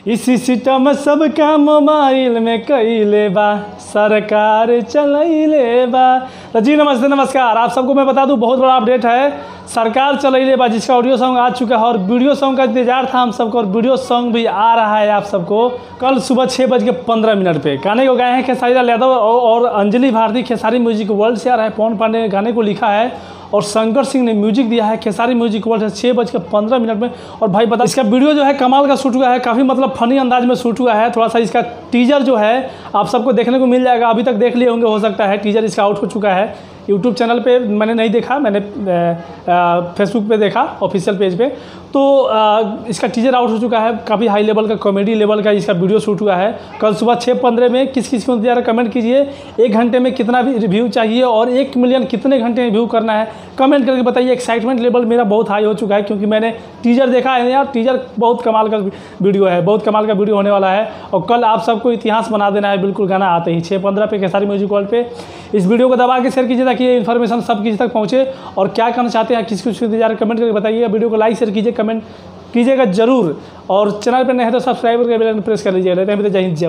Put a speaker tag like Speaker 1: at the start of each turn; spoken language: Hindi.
Speaker 1: इस सिस्टम में सब काम मोबाइल में कइले बा, सरकार चलैले बा। तो जी नमस्ते नमस्कार, आप सबको मैं बता दूं बहुत बड़ा अपडेट है। सरकार चलैले बा जिसका ऑडियो सॉन्ग आ चुका है और वीडियो सॉन्ग का इंतजार था हम सबको, और वीडियो सॉन्ग भी आ रहा है आप सबको कल सुबह 6:15 पे। गाने को गाए हैं खेसारी लाल यादव और अंजलि भारती। खेसारी म्यूजिक वर्ल्ड से आ रहा है, पवन पांडे ने गाने को लिखा है और शंकर सिंह ने म्यूजिक दिया है। खेसारी म्यूजिक वर्ल्ड है 6:15 में। और भाई बता, इसका वीडियो जो है कमाल का शूट हुआ है, काफ़ी मतलब फनी अंदाज में शूट हुआ है। थोड़ा सा इसका टीजर जो है आप सबको देखने को मिल जाएगा, अभी तक देख लिए होंगे, हो सकता है टीजर इसका आउट हो चुका है। यूट्यूब चैनल पे मैंने नहीं देखा, मैंने फेसबुक पे देखा ऑफिशियल पेज पे। तो इसका टीजर आउट हो चुका है, काफ़ी हाई लेवल का कॉमेडी लेवल का इसका वीडियो शूट हुआ है। कल सुबह 6:15 में किस किस को इंतजार, कमेंट कीजिए। 1 घंटे में कितना भी रिव्यू चाहिए और 1 मिलियन कितने घंटे में व्यू करना है, कमेंट करके बताइए। एक्साइटमेंट लेवल मेरा बहुत हाई हो चुका है क्योंकि मैंने टीजर देखा है यार। टीजर बहुत कमाल का वीडियो है, बहुत कमाल का वीडियो होने वाला है और कल आप सबको इतिहास बना देना है बिल्कुल गाना आते ही 6:15 पे खेसारी म्यूजिक वर्ल्ड पे। इस वीडियो को दबा के शेयर कीजिए ताकि ये इन्फॉर्मेशन सब किसी तक पहुँचे। और क्या करना चाहते हैं, किस किस इंतजार, कमेंट करके बताइएगा। वीडियो को लाइक शेयर कीजिए, कमेंट कीजिएगा जरूर। और चैनल पर नए हैं तो सब्सक्राइब करके बेल आइकन प्रेस कर लीजिएगा। जय हिंद जय भारत।